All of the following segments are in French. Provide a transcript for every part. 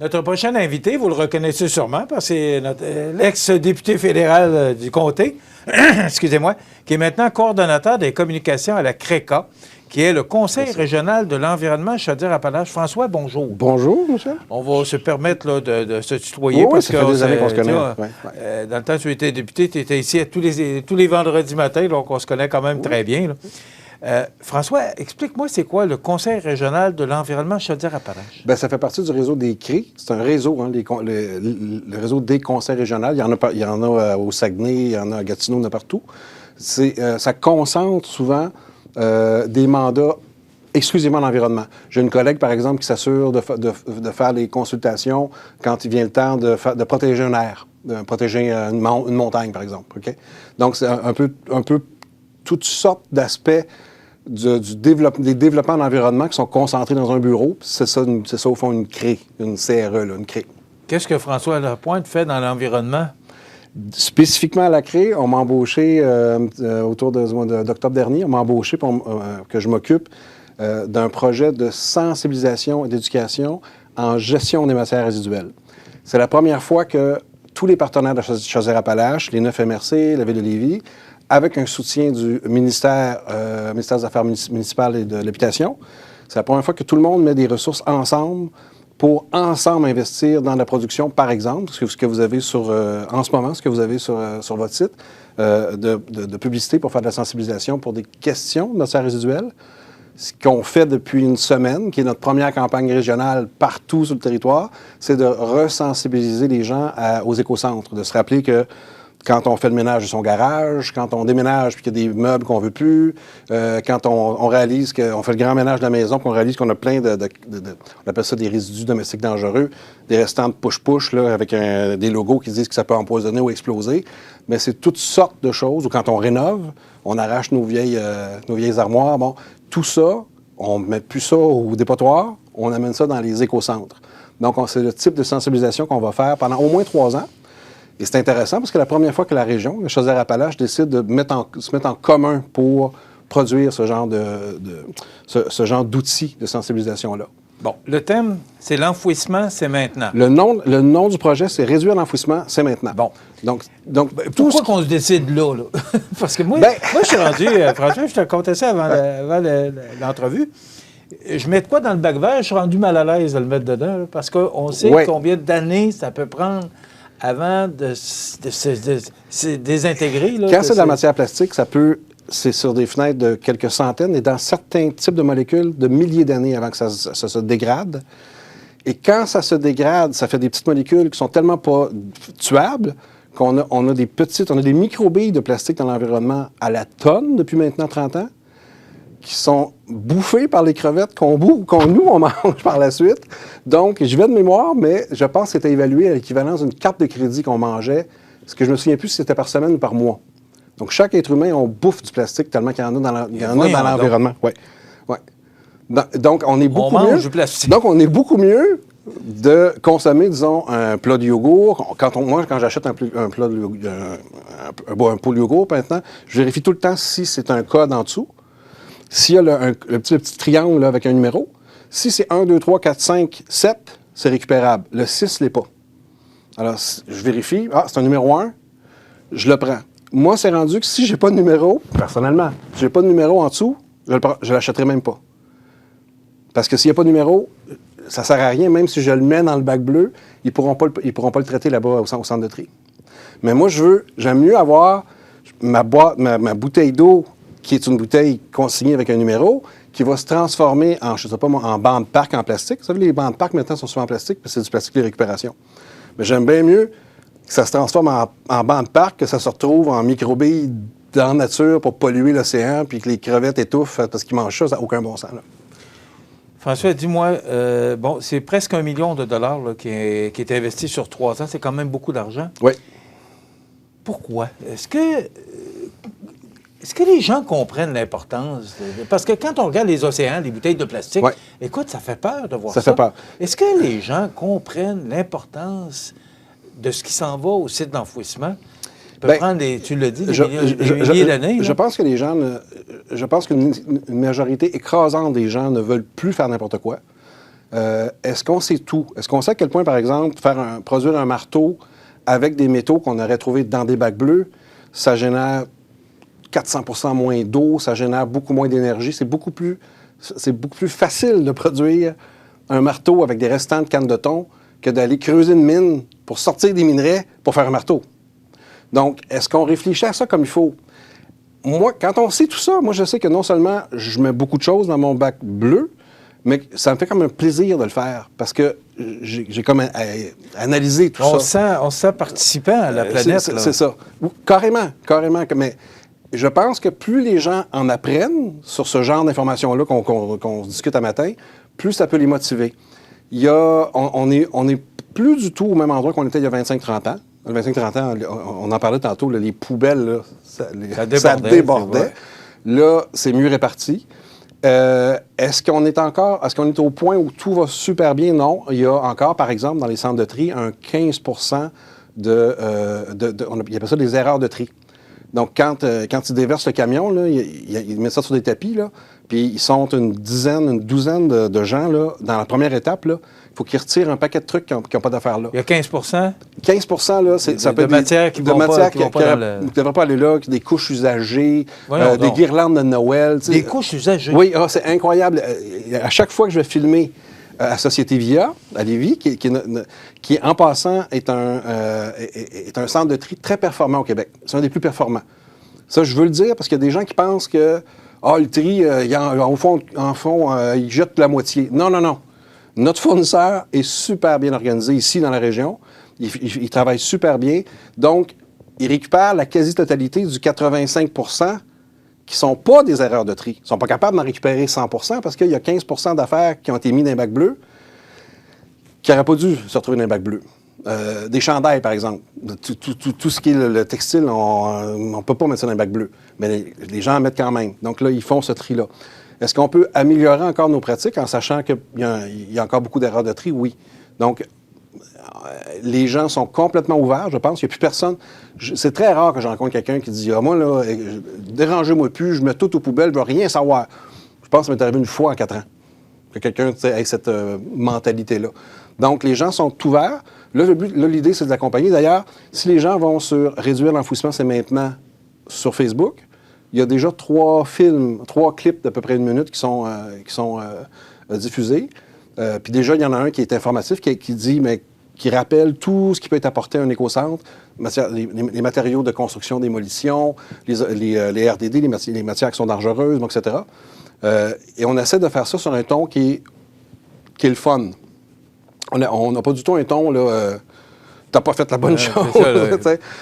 Notre prochain invité, vous le reconnaissez sûrement, parce que c'est l'ex-député fédéral du comté, excusez-moi, qui est maintenant coordonnateur des communications à la CRECA, qui est le Conseil régional de l'environnement Chaudière-Appalaches. François, bonjour. Bonjour, monsieur. On va se permettre là, de se tutoyer. Oui, parce ça fait des années qu'on se connaît. Dans le temps où tu étais député, tu étais ici tous les vendredis matins, donc on se connaît quand même très bien. Là. François, explique-moi, c'est quoi le Conseil régional de l'environnement Chaudière-Appalaches? Bien, ça fait partie du réseau des CRI. C'est un réseau, hein, le réseau des conseils régionaux. Il y en a au Saguenay, il y en a à Gatineau, il y en a partout. Ça concentre souvent des mandats exclusivement en environnement. J'ai une collègue, par exemple, qui s'assure de faire les consultations quand il vient le temps de protéger un air, de protéger une montagne, par exemple. Okay? Donc, c'est un peu toutes sortes d'aspects des développements de l'environnement qui sont concentrés dans un bureau. C'est ça, au fond, une CRE, une CRE, là, une CRE. Qu'est-ce que François Lapointe fait dans l'environnement? Spécifiquement à la CRE, on m'a embauché autour du mois d'octobre dernier, on m'a embauché pour que je m'occupe d'un projet de sensibilisation et d'éducation en gestion des matières résiduelles. C'est la première fois que tous les partenaires de Chaudière-Appalaches, les 9 MRC, la Ville de Lévis, avec un soutien du ministère des Affaires municipales et de l'Habitation. C'est la première fois que tout le monde met des ressources ensemble pour ensemble investir dans la production, par exemple, ce que vous avez en ce moment, ce que vous avez sur votre site, de publicité pour faire de la sensibilisation pour des questions de matières résiduelles. Ce qu'on fait depuis une semaine, qui est notre première campagne régionale partout sur le territoire, c'est de resensibiliser les gens aux écocentres, de se rappeler que quand on fait le ménage de son garage, quand on déménage puis qu'il y a des meubles qu'on veut plus, quand on réalise qu'on fait le grand ménage de la maison puis qu'on réalise qu'on a plein on appelle ça des résidus domestiques dangereux, des restants de push-push là, avec des logos qui disent que ça peut empoisonner ou exploser. Mais c'est toutes sortes de choses. Ou quand on rénove, on arrache nos vieilles armoires. Bon, tout ça, on ne met plus ça au dépotoir, on amène ça dans les écocentres. Donc, c'est le type de sensibilisation qu'on va faire pendant au moins 3 ans. Et c'est intéressant parce que la première fois que la région, la Chaudière-Appalaches, décide de se mettre en commun pour produire ce genre d'outils de sensibilisation-là. Bon, le thème, c'est l'enfouissement, c'est maintenant. Le nom du projet, c'est réduire l'enfouissement, c'est maintenant. Bon. Donc pourquoi qu'on se décide là? Parce que moi, je suis rendu, François, je te racontais ça avant l'entrevue. Je mets de quoi dans le bac vert, je suis rendu mal à l'aise de le mettre dedans, là, parce qu'on sait combien d'années ça peut prendre avant de se désintégrer. Là, quand c'est de la matière plastique, c'est sur des fenêtres de quelques centaines et dans certains types de molécules, de milliers d'années avant que ça se dégrade. Et quand ça se dégrade, ça fait des petites molécules qui sont tellement pas tuables qu'on a des microbilles de plastique dans l'environnement à la tonne depuis maintenant 30 ans, qui sont bouffées par les crevettes qu'on mange par la suite. Donc, je vais de mémoire, mais je pense que c'était évalué à l'équivalence d'une carte de crédit qu'on mangeait, ce que je me souviens plus si c'était par semaine ou par mois. Donc, chaque être humain, on bouffe du plastique tellement qu'il y en a dans l'environnement. Ouais. Donc, on est beaucoup mieux. Du plastique. Donc, on est beaucoup mieux de consommer, disons, un plat de yogourt. Quand j'achète un pot de yogourt, maintenant, je vérifie tout le temps si c'est un code en dessous. S'il y a le petit triangle là, avec un numéro, si c'est 1, 2, 3, 4, 5, 7, c'est récupérable. Le 6 ne l'est pas. Alors, je vérifie. Ah, c'est un numéro 1, je le prends. Moi, c'est rendu que si je n'ai pas de numéro, personnellement, si je n'ai pas de numéro en dessous, je ne l'achèterai même pas. Parce que s'il n'y a pas de numéro, ça ne sert à rien. Même si je le mets dans le bac bleu, ils ne pourront pas le traiter là-bas au centre de tri. Mais moi, j'aime mieux avoir ma bouteille d'eau qui est une bouteille consignée avec un numéro, qui va se transformer en, en banc de parc en plastique. Vous savez, les bancs de parc, maintenant, sont souvent en plastique, parce que c'est du plastique de récupération. Mais j'aime bien mieux que ça se transforme en banc de parc, que ça se retrouve en microbilles dans la nature pour polluer l'océan, puis que les crevettes étouffent parce qu'ils mangent ça n'a aucun bon sens. Là. François, dis-moi, c'est presque 1 million de dollars là, qui est investi sur 3 ans. C'est quand même beaucoup d'argent. Oui. Pourquoi? Est-ce que les gens comprennent l'importance? Parce que quand on regarde les océans, les bouteilles de plastique, écoute, ça fait peur de voir ça. Ça fait peur. Est-ce que les gens comprennent l'importance de ce qui s'en va au site d'enfouissement? Ça peut prendre, tu l'as dit, des milliers d'années. Je pense que les gens... Je pense qu'une majorité écrasante des gens ne veulent plus faire n'importe quoi. Est-ce qu'on sait tout? Est-ce qu'on sait à quel point, par exemple, produire un marteau avec des métaux qu'on aurait trouvés dans des bacs bleus, ça génère 400 moins d'eau, ça génère beaucoup moins d'énergie. C'est beaucoup plus facile de produire un marteau avec des restants de canne de thon que d'aller creuser une mine pour sortir des minerais pour faire un marteau. Donc, est-ce qu'on réfléchit à ça comme il faut? Moi, quand on sait tout ça, moi, je sais que non seulement je mets beaucoup de choses dans mon bac bleu, mais ça me fait comme un plaisir de le faire parce que j'ai comme analysé tout ça. On se sent participant à la planète. C'est ça. Carrément. Mais je pense que plus les gens en apprennent sur ce genre d'informations-là qu'on discute à matin, plus ça peut les motiver. On est plus du tout au même endroit qu'on était il y a 25-30 ans. 25-30 ans, on en parlait tantôt, là, les poubelles, là, ça débordait. Là, c'est mieux réparti. Est-ce qu'on est au point où tout va super bien? Non. Il y a encore, par exemple, dans les centres de tri, un 15 on appelle ça des erreurs de tri. Donc, quand ils déversent le camion, là, ils mettent ça sur des tapis, là, puis ils sont une douzaine de gens là, dans la première étape. Là, il faut qu'ils retirent un paquet de trucs qui n'ont pas d'affaires là. Il y a 15 15 là, ça peut être de matière qui ne devrait pas aller là, des couches usagées, des guirlandes de Noël. Des couches usagées? Oui, c'est incroyable. À chaque fois que je vais filmer à Société Via, à Lévis, qui en passant est un centre de tri très performant au Québec. C'est un des plus performants. Ça, je veux le dire parce qu'il y a des gens qui pensent que le tri, en fond, ils jettent la moitié. Non. Notre fournisseur est super bien organisé ici dans la région. Il travaille super bien. Donc, il récupère la quasi-totalité du 85 qui ne sont pas des erreurs de tri. Ils ne sont pas capables d'en récupérer 100 parce qu'il y a 15 d'affaires qui ont été mis dans un bac bleu qui n'auraient pas dû se retrouver dans un bac bleu. Des chandails, par exemple. Tout ce qui est le textile, on ne peut pas mettre ça dans un bac bleu. Mais les gens en mettent quand même. Donc là, ils font ce tri-là. Est-ce qu'on peut améliorer encore nos pratiques en sachant qu'il y a encore beaucoup d'erreurs de tri? Oui. Donc, les gens sont complètement ouverts, je pense. Il n'y a plus personne. C'est très rare que je rencontre quelqu'un qui dit « moi, là, dérangez-moi plus, je mets tout aux poubelles, je ne veux rien savoir. » Je pense que ça m'est arrivé une fois en 4 ans que quelqu'un ait cette mentalité-là. Donc, les gens sont ouverts. Là, l'idée, c'est de l'accompagner. D'ailleurs, si les gens vont sur « Réduire l'enfouissement, c'est maintenant » sur Facebook, il y a déjà 3 clips d'à peu près 1 minute qui sont diffusés. Puis déjà, il y en a un qui est informatif, qui rappelle tout ce qui peut être apporté à un écocentre, les matériaux de construction, démolition, les RDD, les matières qui sont dangereuses, etc. Et on essaie de faire ça sur un ton qui est le fun. On n'a pas du tout un ton, là... T'as pas fait la bonne chose.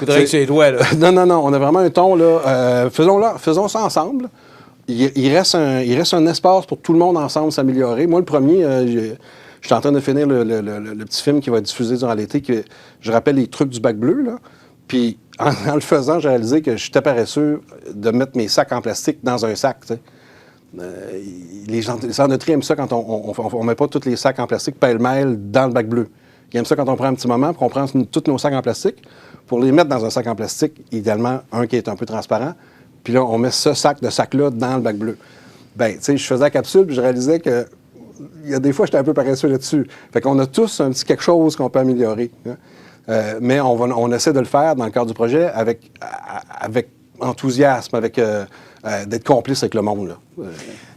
Coudrait que c'est les doigts, là. Non. On a vraiment un ton, là. Faisons ça ensemble. Il reste un espace pour tout le monde ensemble s'améliorer. Moi, le premier, je suis en train de finir le petit film qui va être diffusé durant l'été, que je rappelle les trucs du bac bleu, là. Puis, en le faisant, j'ai réalisé que j'étais paresseux de mettre mes sacs en plastique dans un sac, tu sais. Les centres de tri aiment ça quand on met pas tous les sacs en plastique pêle-mêle dans le bac bleu. Ils aiment ça quand on prend un petit moment, pour qu'on prend tous nos sacs en plastique, pour les mettre dans un sac en plastique, idéalement un qui est un peu transparent. Puis là, on met ce sac-là dans le bac bleu. Bien, tu sais, je faisais la capsule, puis je réalisais que il y a des fois, j'étais un peu paresseux là-dessus. Fait qu'on a tous un petit quelque chose qu'on peut améliorer. Hein. Mais on essaie de le faire dans le cadre du projet avec enthousiasme, d'être complice avec le monde, là.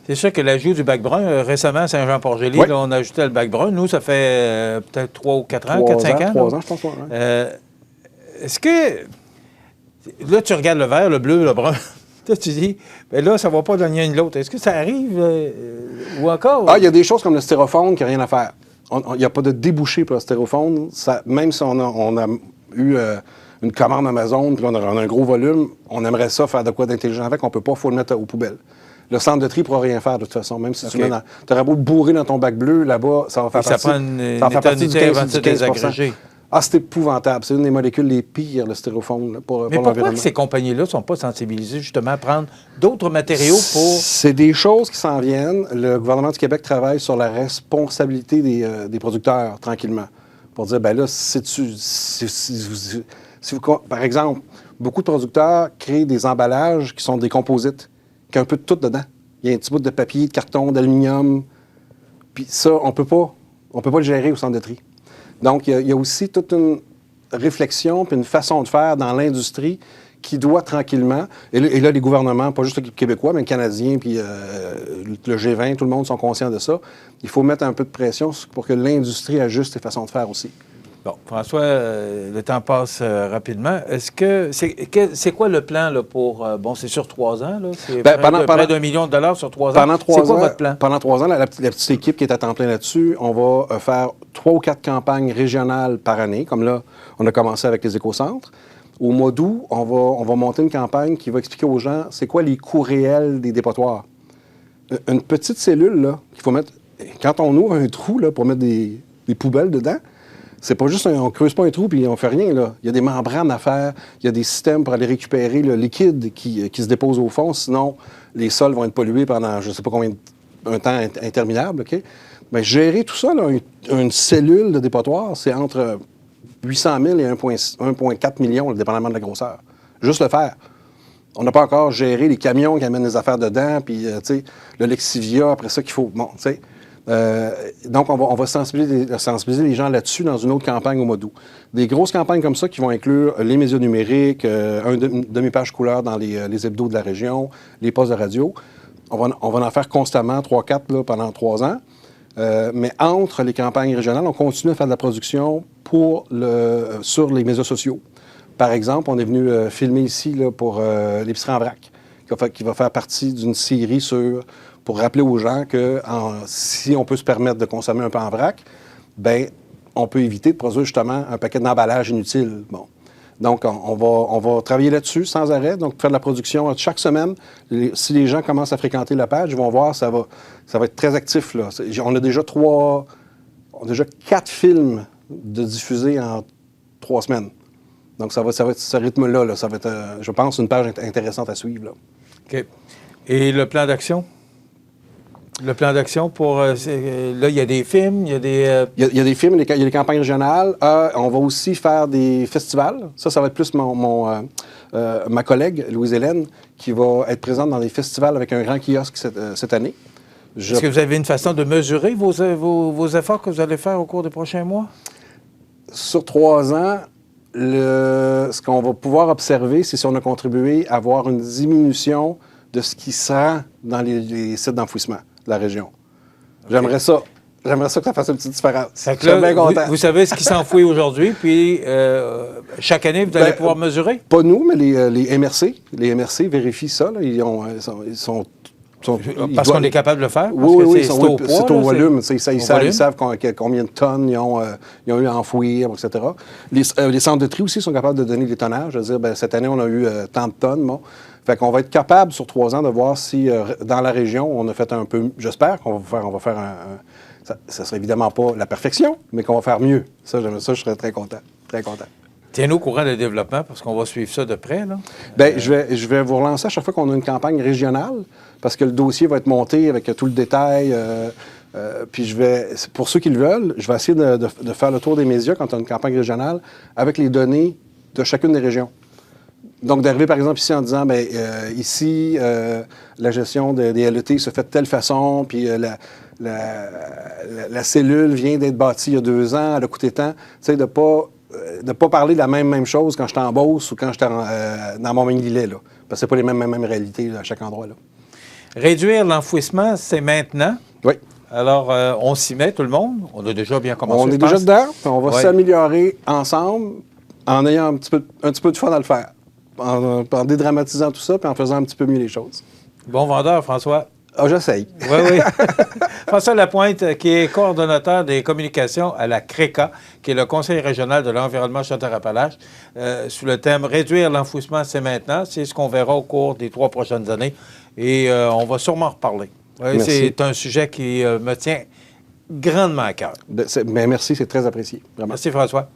C'est sûr que l'ajout du bac brun, récemment, à Saint-Jean-Port-Joli, oui. là, on a ajouté le bac brun. Nous, ça fait peut-être 3 ou 4 ans, 4-5 ans. 3 ans, je pense. Ouais. Est-ce que... Là, tu regardes le vert, le bleu, le brun. Là, tu dis, bien là, ça ne va pas d'un lien de l'autre. Est-ce que ça arrive ou encore? Il y a des choses comme le styrofoam qui n'a rien à faire. Il n'y a pas de débouché pour le styrofoam. Même si on a eu une commande Amazon, puis on a un gros volume, on aimerait ça faire de quoi d'intelligent avec, on ne peut pas, il faut le mettre aux poubelles. Le centre de tri ne pourra rien faire de toute façon, même si tu aurais beau le bourrer dans ton bac bleu, là-bas, ça va faire partie, ça prend une partie du 15%. C'est épouvantable. C'est une des molécules les pires, le styrofoam, pour Mais pourquoi ces compagnies-là ne sont pas sensibilisées justement à prendre d'autres matériaux pour... C'est des choses qui s'en viennent. Le gouvernement du Québec travaille sur la responsabilité des producteurs, tranquillement, pour dire, bien là, par exemple, beaucoup de producteurs créent des emballages qui sont des composites, qui ont un peu de tout dedans. Il y a un petit bout de papier, de carton, d'aluminium. Puis ça, on ne peut pas On ne peut pas le gérer au centre de tri. Donc, il y a aussi toute une réflexion puis une façon de faire dans l'industrie qui doit tranquillement, et là, les gouvernements, pas juste le Québécois, mais le Canadien, puis le G20, tout le monde sont conscients de ça. Il faut mettre un peu de pression pour que l'industrie ajuste ses façons de faire aussi. Bon, François, le temps passe rapidement. Est-ce que c'est quoi le plan là, pour... bon, c'est sur 3 ans, là? C'est près d'1 million de dollars sur 3 ans. C'est quoi votre plan? Pendant 3 ans, la petite équipe qui est à temps plein là-dessus, on va faire 3 ou 4 campagnes régionales par année, comme là, on a commencé avec les écocentres. Au mois d'août, on va monter une campagne qui va expliquer aux gens c'est quoi les coûts réels des dépotoirs. Une petite cellule, là, qu'il faut mettre... Quand on ouvre un trou là, pour mettre des poubelles dedans, c'est pas juste on creuse pas un trou puis on fait rien, là. Il y a des membranes à faire, il y a des systèmes pour aller récupérer le liquide qui se dépose au fond, sinon les sols vont être pollués pendant je sais pas combien un temps interminable, OK? Bien, gérer tout ça, là, une cellule de dépotoir, c'est entre 800 000 et 1,4 million, dépendamment de la grosseur. Juste le faire. On n'a pas encore géré les camions qui amènent les affaires dedans, puis, tu sais, le Lexivia, après ça qu'il faut... Bon, tu sais... donc, on va sensibiliser les gens là-dessus dans une autre campagne au mois d'août. Des grosses campagnes comme ça qui vont inclure les médias numériques, une demi-page couleur dans les hebdos de la région, les postes de radio. On va en faire constamment 3-4 là, pendant 3 ans. Mais entre les campagnes régionales, on continue à faire de la production sur les médias sociaux. Par exemple, on est venu filmer ici là, pour l'épicerie en vrac, qui va faire partie d'une série pour rappeler aux gens que si on peut se permettre de consommer un peu en vrac, bien, on peut éviter de produire justement un paquet d'emballage inutile. Bon. Donc, on va travailler là-dessus sans arrêt, donc faire de la production chaque semaine. Si les gens commencent à fréquenter la page, ils vont voir, ça va être très actif, là. On a déjà 4 films de diffusés en 3 semaines. Donc, ça va être ce rythme-là. Là. Ça va être, je pense, une page intéressante à suivre. Là. OK. Et le plan d'action? Le plan d'action pour... là, il y a des films, il y a des... Il y a des films, il y a des campagnes régionales. On va aussi faire des festivals. Ça va être plus ma collègue, Louise-Hélène, qui va être présente dans des festivals avec un grand kiosque cette année. Est-ce que vous avez une façon de mesurer vos efforts que vous allez faire au cours des prochains mois? Sur 3 ans, ce qu'on va pouvoir observer, c'est si on a contribué à avoir une diminution de ce qui se rend dans les sites d'enfouissement de la région. Okay. J'aimerais ça que ça fasse une petite différence. Je suis bien content. Vous savez ce qui s'enfouit aujourd'hui, puis chaque année, vous allez pouvoir mesurer? Pas nous, mais les MRC. Les MRC vérifient ça. Là. Ils sont parce qu'on est capable de le faire? Oui, c'est au volume. Ils savent combien de tonnes ils ont eu à enfouir, etc. Les centres de tri aussi sont capables de donner des tonnages. Je veux dire, cette année, on a eu tant de tonnes. Bon. Fait qu'on va être capable, sur 3 ans, de voir si, dans la région, on a fait un peu... J'espère qu'on va faire ça serait évidemment pas la perfection, mais qu'on va faire mieux. Ça, je serais très content. Très content. Tiens-nous au courant des développements, parce qu'on va suivre ça de près, là. Bien, je vais vous relancer à chaque fois qu'on a une campagne régionale, parce que le dossier va être monté avec tout le détail. Puis pour ceux qui le veulent, je vais essayer de faire le tour des médias quand on a une campagne régionale avec les données de chacune des régions. Donc, d'arriver, par exemple, ici en disant, bien, ici, la gestion des LET se fait de telle façon, puis la cellule vient d'être bâtie il y a 2 ans, elle a coûté tant. Tu sais, de pas parler de la même chose quand j'étais en Beauce ou quand j'étais dans Montmagny-Lillet, là. Parce que c'est pas les mêmes réalités là, à chaque endroit, là. Réduire l'enfouissement, c'est maintenant. Oui. Alors, on s'y met, tout le monde. On a déjà bien commencé. On est déjà dedans. On va s'améliorer ensemble en ayant un petit peu de fun à le faire. En dédramatisant tout ça puis en faisant un petit peu mieux les choses. Bon vendeur, François. Ah, j'essaye. Oui. François Lapointe, qui est coordonnateur des communications à la CRECA, qui est le Conseil régional de l'environnement Chaudière-Appalaches, sous le thème « Réduire l'enfouissement, c'est maintenant ». C'est ce qu'on verra au cours des 3 prochaines années. Et on va sûrement en reparler. C'est un sujet qui me tient grandement à cœur. Merci, c'est très apprécié. Vraiment. Merci, François.